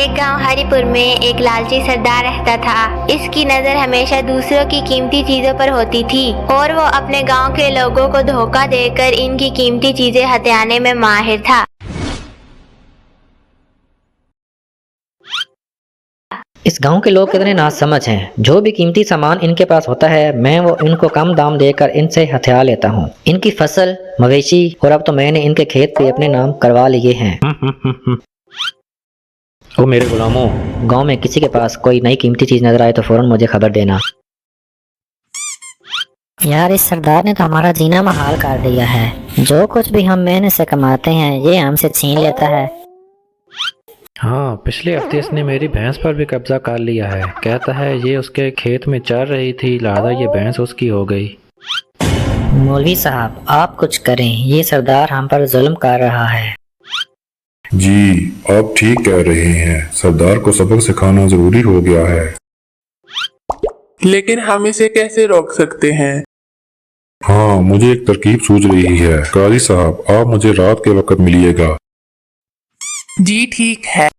एक गांव हरिपुर में एक लालची सरदार रहता था। इसकी नजर हमेशा दूसरों की कीमती चीजों पर होती थी और वो अपने गांव के लोगों को धोखा देकर इनकी कीमती चीजें हथियाने में माहिर था। इस गांव के लोग कितने नासमझ हैं। जो भी कीमती सामान इनके पास होता है मैं वो इनको कम दाम देकर इनसे हथिया लेता हूँ। इनकी फसल, मवेशी और अब तो मैंने इनके खेत भी अपने नाम करवा लिए हैं। ओ मेरे गुलामों, गांव में किसी के पास कोई नई कीमती चीज नजर आए तो फौरन मुझे खबर देना। यार, इस सरदार ने तो हमारा जीना महाल कर दिया है। जो कुछ भी हम मेहनत से कमाते हैं ये हमसे छीन लेता है। हाँ, पिछले हफ्ते इसने मेरी भैंस पर भी कब्जा कर लिया है। कहता है ये उसके खेत में चर रही थी, लिहाजा ये भैंस उसकी हो गई। मौलवी साहब, आप कुछ करें, ये सरदार हम पर जुल्म कर रहा है। जी, आप ठीक कह रहे हैं। सरदार को सबक सिखाना जरूरी हो गया है। लेकिन हम इसे कैसे रोक सकते हैं? हाँ, मुझे एक तरकीब सूझ रही है। काजी साहब, आप मुझे रात के वक्त मिलिएगा। जी ठीक है।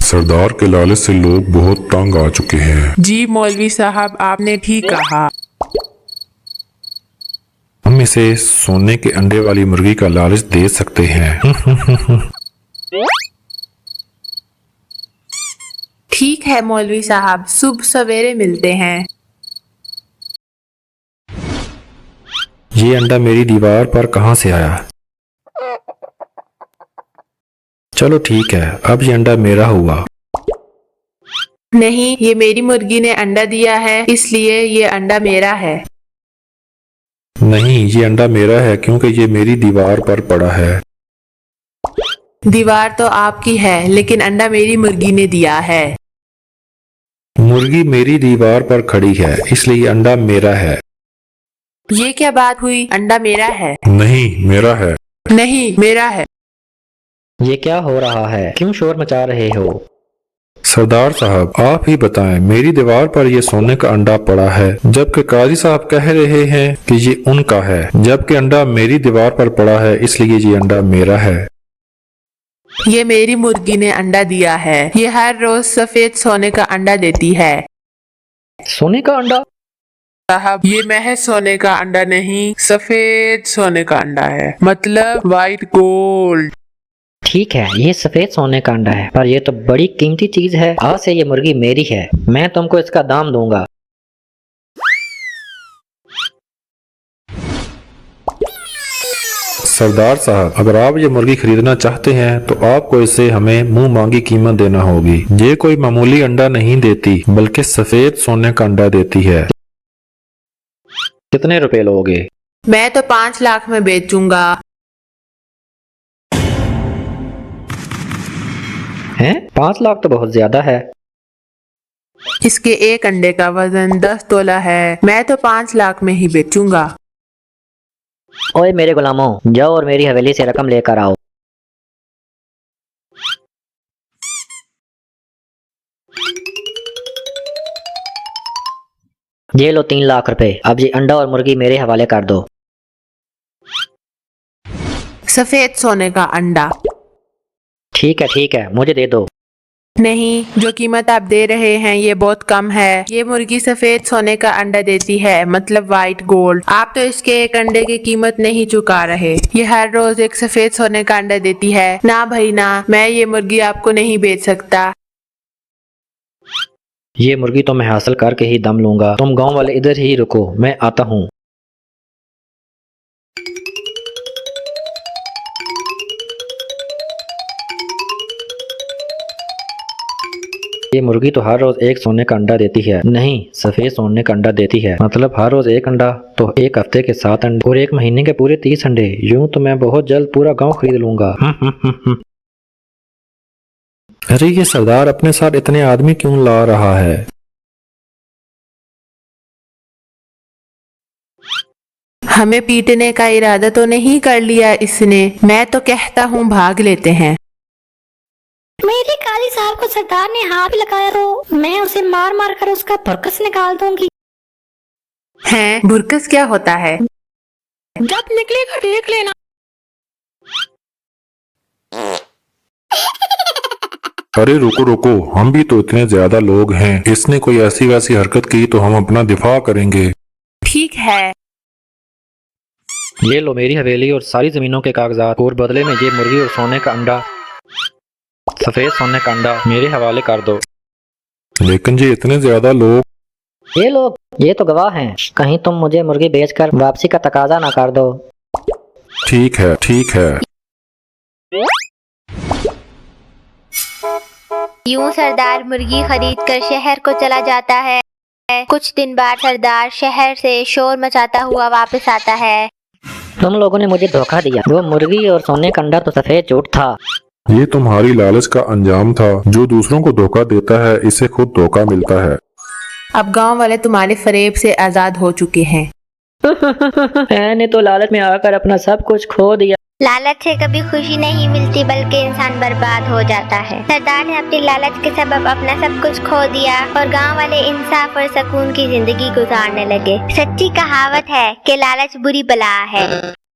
सरदार के लालच से लोग बहुत तंग आ चुके हैं। जी मौलवी साहब, आपने ठीक कहा। हम इसे सोने के अंडे वाली मुर्गी का लालच दे सकते हैं। ठीक है मौलवी साहब, सुबह सवेरे मिलते हैं। ये अंडा मेरी दीवार पर कहाँ से आया? चलो ठीक है, अब ये अंडा मेरा हुआ। नहीं, ये मेरी मुर्गी ने अंडा दिया है, इसलिए ये अंडा मेरा है। नहीं, ये अंडा मेरा है क्योंकि ये मेरी दीवार पर पड़ा है। दीवार तो आपकी है, लेकिन अंडा मेरी मुर्गी ने दिया है। मुर्गी मेरी दीवार पर खड़ी है, इसलिए ये अंडा मेरा है। ये क्या बात हुई? अंडा मेरा है। नहीं, मेरा है। नहीं, मेरा है। ये क्या हो रहा है? क्यों शोर मचा रहे हो? सरदार साहब, आप ही बताएं, मेरी दीवार पर ये सोने का अंडा पड़ा है, जबकि काजी साहब कह रहे हैं कि ये उनका है। जबकि अंडा मेरी दीवार पर पड़ा है, इसलिए ये अंडा मेरा है। ये मेरी मुर्गी ने अंडा दिया है। ये हर रोज सफेद सोने का अंडा देती है। सोने का अंडा? साहब, ये महज सोने का अंडा नहीं, सफेद सोने का अंडा है, मतलब वाइट गोल्ड। ठीक है, ये सफेद सोने का अंडा है, पर ये तो बड़ी कीमती चीज है। आज से ये मुर्गी मेरी है, मैं तुमको इसका दाम दूंगा। सरदार साहब, अगर आप ये मुर्गी खरीदना चाहते हैं तो आपको इसे हमें मुंह मांगी कीमत देना होगी। ये कोई मामूली अंडा नहीं देती, बल्कि सफेद सोने का अंडा देती है। कितने रुपए लोगे? मैं तो 5 लाख में बेचूंगा। हैं? 5 लाख तो बहुत ज्यादा है। इसके एक अंडे का वजन 10 तोला है। मैं तो 5 लाख में ही बेचूंगा। ओए मेरे गुलामों, जाओ और मेरी हवेली से रकम लेकर आओ। ये लो 3 लाख रुपए। अब ये अंडा और मुर्गी मेरे हवाले कर दो। सफेद सोने का अंडा। ठीक है, मुझे दे दो। नहीं, जो कीमत आप दे रहे हैं ये बहुत कम है। ये मुर्गी सफेद सोने का अंडा देती है, मतलब वाइट गोल्ड। आप तो इसके एक अंडे की कीमत नहीं चुका रहे। ये हर रोज एक सफेद सोने का अंडा देती है। ना भाई ना, मैं ये मुर्गी आपको नहीं बेच सकता। ये मुर्गी तो मैं हासिल करके ही दम लूंगा। तुम गांव वाले इधर ही रुको, मैं आता हूँ। ये मुर्गी तो हर रोज एक सोने का अंडा देती है। नहीं, सफेद सोने का अंडा देती है, मतलब हर रोज एक अंडा, तो एक हफ्ते के 7 अंडे और एक महीने के पूरे 30 अंडे। यूं तो मैं बहुत जल्द पूरा गांव खरीद लूंगा। अरे, ये सरदार अपने साथ इतने आदमी क्यों ला रहा है? हमें पीटने का इरादा तो नहीं कर लिया इसने। मैं तो कहता हूँ भाग लेते हैं। मेरे काली साहब को सरदार ने हाथ लगाया तो मैं उसे मार मार कर उसका भरकस निकाल दूंगी। हैं, बुरकस क्या होता है? जब निकलेगा देख लेना। अरे रुको रुको, हम भी तो इतने ज्यादा लोग हैं। इसने कोई ऐसी वैसी हरकत की तो हम अपना दिफा करेंगे। ठीक है। ये लो मेरी हवेली और सारी जमीनों के कागजात, और बदले में ये मुर्गी और सोने का अंडा, सफेद सोने का अंडा मेरे हवाले कर दो। लेकिन जी इतने ज्यादा लोग। ये लोग, ये तो गवाह हैं। कहीं तुम मुझे मुर्गी बेचकर वापसी का तकाजा ना कर दो। ठीक है ठीक है। यूं सरदार मुर्गी खरीद कर शहर को चला जाता है। कुछ दिन बाद सरदार शहर से शोर मचाता हुआ वापस आता है। तुम लोगों ने मुझे धोखा दिया। वो मुर्गी और सोने का अंडा तो सफेद झूठ था। ये तुम्हारी लालच का अंजाम था। जो दूसरों को धोखा देता है इसे खुद धोखा मिलता है। अब गांव वाले तुम्हारे फरेब से आजाद हो चुके हैं। मैंने तो लालच में आकर अपना सब कुछ खो दिया। लालच से कभी खुशी नहीं मिलती बल्कि इंसान बर्बाद हो जाता है। सरदार ने अपनी लालच के सबब अपना सब कुछ खो दिया और गांव वाले इंसाफ और सुकून की जिंदगी गुजारने लगे। सच्ची कहावत है कि लालच बुरी बला है।